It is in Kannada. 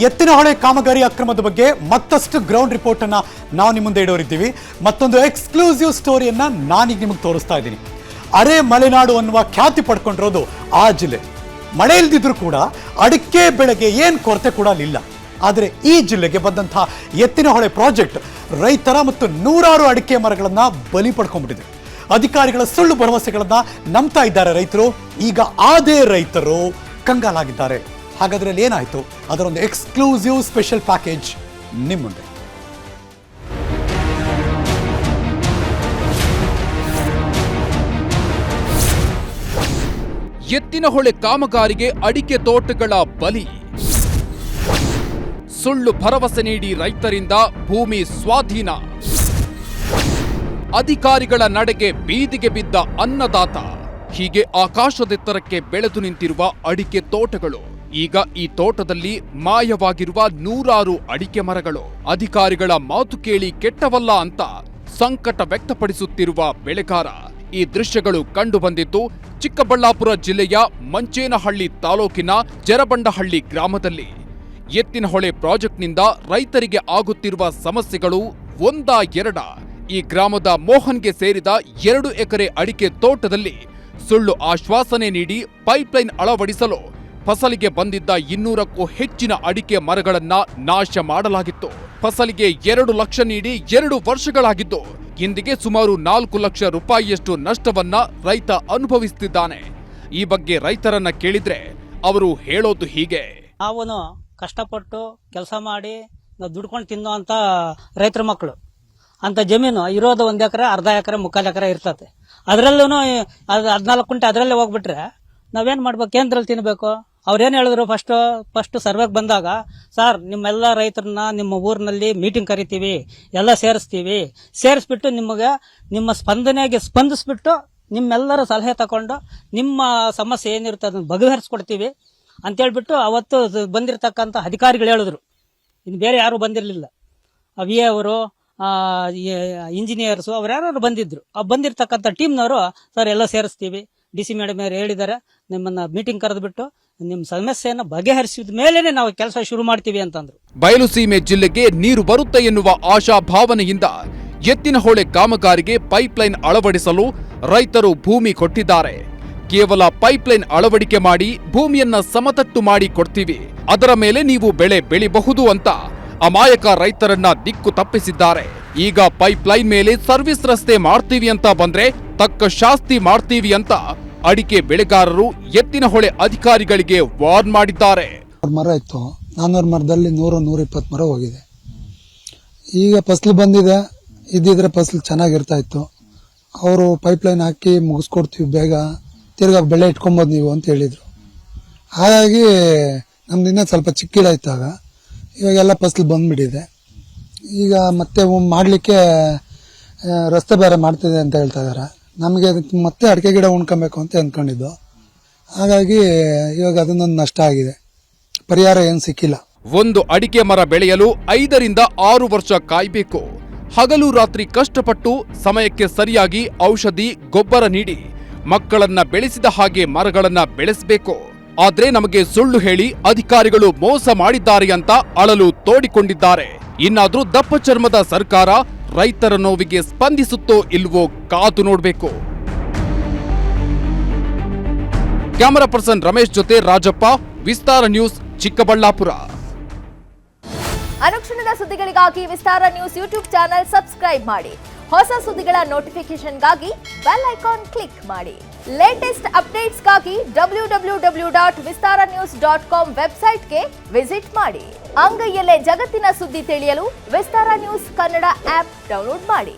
ಎತ್ತಿನಹೊಳೆ ಕಾಮಗಾರಿ ಅಕ್ರಮದ ಬಗ್ಗೆ ಮತ್ತಷ್ಟು ಗ್ರೌಂಡ್ ರಿಪೋರ್ಟ್ ಅನ್ನ ನಾವು ನಿಮ್ಮ ಮುಂದೆ ಇಡೋರಿದ್ದೀವಿ. ಮತ್ತೊಂದು ಎಕ್ಸ್ಕ್ಲೂಸಿವ್ ಸ್ಟೋರಿಯನ್ನ ನಾನೀಗ ನಿಮಗೆ ತೋರಿಸ್ತಾ ಇದ್ದೀನಿ. ಅರೆ ಮಲೆನಾಡು ಅನ್ನುವ ಖ್ಯಾತಿ ಪಡ್ಕೊಂಡಿರೋದು ಆ ಜಿಲ್ಲೆ. ಮಳೆ ಇಲ್ದಿದ್ರು ಕೂಡ ಅಡಿಕೆ ಬೆಳೆಗೆ ಏನು ಕೊರತೆ ಕೂಡ ಇಲ್ಲ. ಆದರೆ ಈ ಜಿಲ್ಲೆಗೆ ಬಂದಂತಹ ಎತ್ತಿನಹೊಳೆ ಪ್ರಾಜೆಕ್ಟ್ ರೈತರ ಮತ್ತು ನೂರಾರು ಅಡಿಕೆ ಮರಗಳನ್ನ ಬಲಿ ಪಡ್ಕೊಂಡ್ಬಿಟ್ಟಿದೆ. ಅಧಿಕಾರಿಗಳ ಸುಳ್ಳು ಭರವಸೆಗಳನ್ನ ನಂಬ್ತಾ ಇದ್ದಾರೆ ರೈತರು. ಈಗ ಅದೇ ರೈತರು ಕಂಗಾಲಾಗಿದ್ದಾರೆ. ಹಾಗಾದ್ರೆ ಅಲ್ಲಿ ಏನಾಯ್ತು? ಅದರೊಂದು ಎಕ್ಸ್ಕ್ಲೂಸಿವ್ ಸ್ಪೆಷಲ್ ಪ್ಯಾಕೇಜ್ ನಿಮ್ಮ ಮುಂದೆ. ಎತ್ತಿನಹೊಳೆ ಕಾಮಗಾರಿಗೆ ಅಡಿಕೆ ತೋಟಗಳ ಬಲಿ. ಸುಳ್ಳು ಭರವಸೆ ನೀಡಿ ರೈತರಿಂದ ಭೂಮಿ ಸ್ವಾಧೀನ. ಅಧಿಕಾರಿಗಳ ನಡೆಗೆ ಬೀದಿಗೆ ಬಿದ್ದ ಅನ್ನದಾತ. ಹೀಗೆ ಆಕಾಶದೆತ್ತರಕ್ಕೆ ಬೆಳೆದು ನಿಂತಿರುವ ಅಡಿಕೆ ತೋಟಗಳು. ಈಗ ಈ ತೋಟದಲ್ಲಿ ಮಾಯವಾಗಿರುವ ನೂರಾರು ಅಡಿಕೆ ಮರಗಳು. ಅಧಿಕಾರಿಗಳ ಮಾತು ಕೇಳಿ ಕೆಟ್ಟವಲ್ಲ ಅಂತ ಸಂಕಟ ವ್ಯಕ್ತಪಡಿಸುತ್ತಿರುವ ಬೆಳೆಗಾರ. ಈ ದೃಶ್ಯಗಳು ಕಂಡುಬಂದಿದ್ದು ಚಿಕ್ಕಬಳ್ಳಾಪುರ ಜಿಲ್ಲೆಯ ಮಂಚೇನಹಳ್ಳಿ ತಾಲೂಕಿನ ಜರಬಂಡಹಳ್ಳಿ ಗ್ರಾಮದಲ್ಲಿ. ಎತ್ತಿನಹೊಳೆ ಪ್ರಾಜೆಕ್ಟ್ನಿಂದ ರೈತರಿಗೆ ಆಗುತ್ತಿರುವ ಸಮಸ್ಯೆಗಳು ಒಂದಾ ಎರಡ. ಈ ಗ್ರಾಮದ ಮೋಹನ್ಗೆ ಸೇರಿದ 2 ಎಕರೆ ಅಡಿಕೆ ತೋಟದಲ್ಲಿ ಸುಳ್ಳು ಆಶ್ವಾಸನೆ ನೀಡಿ ಪೈಪ್ಲೈನ್ ಅಳವಡಿಸಲು ಫಸಲಿಗೆ ಬಂದಿದ್ದ 200ಕ್ಕೂ ಹೆಚ್ಚಿನ ಅಡಿಕೆ ಮರಗಳನ್ನ ನಾಶ ಮಾಡಲಾಗಿತ್ತು. ಫಸಲಿಗೆ 2 ಲಕ್ಷ ನೀಡಿ 2 ವರ್ಷಗಳಾಗಿದ್ದು ಇಂದಿಗೆ ಸುಮಾರು 4 ಲಕ್ಷ ರೂಪಾಯಿಯಷ್ಟು ನಷ್ಟವನ್ನ ರೈತ ಅನುಭವಿಸುತ್ತಿದ್ದಾನೆ. ಈ ಬಗ್ಗೆ ರೈತರನ್ನ ಕೇಳಿದ್ರೆ ಅವರು ಹೇಳೋದು ಹೀಗೆ. ಅವನು ಕಷ್ಟಪಟ್ಟು ಕೆಲಸ ಮಾಡಿ ನಾವು ದುಡ್ಕೊಂಡು ತಿನ್ನೋ ಅಂತ ರೈತರ ಮಕ್ಕಳು ಅಂತ ಜಮೀನು ಇರೋದು 1 ಎಕರೆ, ಅರ್ಧ ಎಕರೆ, 3/4 ಎಕರೆ ಇರ್ತದೆ. ಅದರಲ್ಲೂ 14 ಕುಂಟೆ ಅದರಲ್ಲೇ ಹೋಗ್ಬಿಟ್ರೆ ನಾವೇನ್ ಮಾಡ್ಬೇಕು? ಕೇಂದ್ರದಲ್ಲಿ ತಿನ್ಬೇಕು. ಅವ್ರೇನ್ ಹೇಳಿದ್ರು ಫಸ್ಟ್ ಸರ್ವೆಗೆ ಬಂದಾಗ, ಸರ್ ನಿಮ್ಮೆಲ್ಲ ರೈತರನ್ನ ನಿಮ್ಮ ಊರಿನಲ್ಲಿ ಮೀಟಿಂಗ್ ಕರಿತೀವಿ, ಎಲ್ಲ ಸೇರಿಸ್ಬಿಟ್ಟು ನಿಮಗೆ ನಿಮ್ಮ ಸ್ಪಂದನೆಗೆ ಸ್ಪಂದಿಸ್ಬಿಟ್ಟು ನಿಮ್ಮೆಲ್ಲರ ಸಲಹೆ ತಗೊಂಡು ನಿಮ್ಮ ಸಮಸ್ಯೆ ಏನಿರುತ್ತೆ ಅದನ್ನ ಬಗೆಹರಿಸ್ಕೊಡ್ತೀವಿ ಅಂತೇಳ್ಬಿಟ್ಟು ಅವತ್ತು ಬಂದಿರತಕ್ಕಂಥ ಅಧಿಕಾರಿಗಳು ಹೇಳಿದ್ರು. ಇನ್ನು ಬೇರೆ ಯಾರು ಬಂದಿರಲಿಲ್ಲ. ವಿ ಎ ಅವರು, ಇಂಜಿನಿಯರ್ಸು ಅವ್ರು ಬಂದಿದ್ರು. ಬಂದಿರತಕ್ಕಂಥ ಟೀಮ್ನವರು, ಸರ್ ಎಲ್ಲ ಸೇರಿಸ್ತೀವಿ, DC ಮೇಡಮ್ ಅವರು ಹೇಳಿದ್ದಾರೆ, ನಿಮ್ಮನ್ನ ಮೀಟಿಂಗ್ ಕರೆದ್ಬಿಟ್ಟು ನಿಮ್ಮ ಸಮಸ್ಯೆಯನ್ನು ಬಗೆಹರಿಸಿದ ಮೇಲೇನೆ ನಾವು ಕೆಲಸ ಶುರು ಮಾಡ್ತೀವಿ ಅಂತಂದ್ರು. ಬಯಲುಸೀಮೆ ಜಿಲ್ಲೆಗೆ ನೀರು ಬರುತ್ತೆ ಎನ್ನುವ ಆಶಾ ಭಾವನೆಯಿಂದ ಎತ್ತಿನಹೊಳೆ ಕಾಮಗಾರಿಗೆ ಪೈಪ್ಲೈನ್ ಅಳವಡಿಸಲು ರೈತರು ಭೂಮಿ ಕೊಟ್ಟಿದ್ದಾರೆ. ಕೇವಲ ಪೈಪ್ಲೈನ್ ಅಳವಡಿಕೆ ಮಾಡಿ ಭೂಮಿಯನ್ನ ಸಮತಟ್ಟು ಮಾಡಿ ಕೊಡ್ತೀವಿ, ಅದರ ಮೇಲೆ ನೀವು ಬೆಳೆ ಬೆಳಿಬಹುದು ಅಂತ ಅಮಾಯಕ ರೈತರನ್ನ ದಿಕ್ಕು ತಪ್ಪಿಸಿದ್ದಾರೆ. ಈಗ ಪೈಪ್ಲೈನ್ ಮೇಲೆ ಸರ್ವಿಸ್ ರಸ್ತೆ ಮಾಡ್ತೀವಿ ಅಂತ ಬಂದ್ರೆ ತಕ್ಕ ಶಾಸ್ತಿ ಮಾಡ್ತೀವಿ ಅಂತ ಅಡಿಕೆ ಬೆಳೆಗಾರರು ಎತ್ತಿನಹೊಳೆ ಅಧಿಕಾರಿಗಳಿಗೆ ವಾರ್ನ್ ಮಾಡಿದ್ದಾರೆ. ಮರ ಇತ್ತು, 400 ಮರದಲ್ಲಿ 100-120 ಮರ ಹೋಗಿದೆ. ಈಗ ಫಸಲು ಬಂದಿದೆ, ಇದ್ದಿದ್ರೆ ಫಸಲು ಚೆನ್ನಾಗಿರ್ತಾ ಇತ್ತು. ಅವರು ಪೈಪ್ಲೈನ್ ಹಾಕಿ ಮುಗಿಸ್ಕೊಡ್ತೀವಿ, ಬೇಗ ತಿರ್ಗಾ ಬೆಳೆ ಇಟ್ಕೊಬೋದು ನೀವು ಅಂತ ಹೇಳಿದ್ರು. ಹಾಗಾಗಿ ನಮ್ದಿನ್ನ ಸ್ವಲ್ಪ ಚಿಕ್ಕ ಗಿಡ ಇದ್ದಾಗ ಇವಾಗೆಲ್ಲ ಫಸಲು ಬಂದ್ಬಿಟ್ಟಿದೆ. ಈಗ ಮತ್ತೆ ಮಾಡಲಿಕ್ಕೆ ರಸ್ತೆ ಬೇರೆ ಮಾಡ್ತಿದೆ ಅಂತ ಹೇಳ್ತಾ ಇದ್ದಾರೆ. ನಮಗೆ ಮತ್ತೆ ಅಡಿಕೆ ಗಿಡ ಉಣ್ಕೊಬೇಕು ಅಂತ ಅಂದ್ಕೊಂಡಿದ್ದು. ಹಾಗಾಗಿ ಇವಾಗ ಅದನ್ನೊಂದು ನಷ್ಟ ಆಗಿದೆ. ಪರಿಹಾರ ಏನು ಸಿಕ್ಕಿಲ್ಲ. ಒಂದು ಅಡಿಕೆ ಮರ ಬೆಳೆಯಲು 5ರಿಂದ 6 ವರ್ಷ ಕಾಯಬೇಕು. ಹಗಲು ರಾತ್ರಿ ಕಷ್ಟಪಟ್ಟು ಸಮಯಕ್ಕೆ ಸರಿಯಾಗಿ ಔಷಧಿ, ಗೊಬ್ಬರ ನೀಡಿ ಮಕ್ಕಳನ್ನ ಬೆಳೆಸಿದ ಹಾಗೆ ಮರಗಳನ್ನ ಬೆಳೆಸಬೇಕು. ಆದ್ರೆ ನಮಗೆ ಸುಳ್ಳು ಹೇಳಿ ಅಧಿಕಾರಿಗಳು ಮೋಸ ಮಾಡಿದ್ದಾರೆ ಅಂತ ಅಳಲು ತೋಡಿಕೊಂಡಿದ್ದಾರೆ. ಇನ್ನಾದ್ರೂ ದಪ್ಪ ಚರ್ಮದ ಸರ್ಕಾರ ರೈತರ ನೋವಿಗೆ ಸ್ಪಂದಿಸುತ್ತೋ ಇಲ್ವೋ ಕಾದು ನೋಡ್ಬೇಕು. ಕ್ಯಾಮರಾ ಪರ್ಸನ್ ರಮೇಶ್ ಜೊತೆ ರಾಜಪ್ಪ, ವಿಸ್ತಾರ ನ್ಯೂಸ್, ಚಿಕ್ಕಬಳ್ಳಾಪುರ. ಅನುಕ್ಷಣದ ಸುದ್ದಿಗಳಿಗಾಗಿ ವಿಸ್ತಾರ ನ್ಯೂಸ್ ಯೂಟ್ಯೂಬ್ ಚಾನೆಲ್ ಸಬ್ಸ್ಕ್ರೈಬ್ ಮಾಡಿ. ಹೊಸ ಸುದ್ದಿಗಳ ನೋಟಿಫಿಕೇಶನ್ಗಾಗಿ ಬೆಲ್ ಐಕಾನ್ ಕ್ಲಿಕ್ ಮಾಡಿ. ಲೇಟೆಸ್ಟ್ ಅಪ್ಡೇಟ್ಸ್ಗಾಗಿ www.vistaranews.com ವೆಬ್ಸೈಟ್ಗೆ ವಿಸಿಟ್ ಮಾಡಿ. ಅಂಗೈಯಲ್ಲೇ ಜಗತ್ತಿನ ಸುದ್ದಿ ತಿಳಿಯಲು ವಿಸ್ತಾರ ನ್ಯೂಸ್ ಕನ್ನಡ ಆಪ್ ಡೌನ್ಲೋಡ್ ಮಾಡಿ.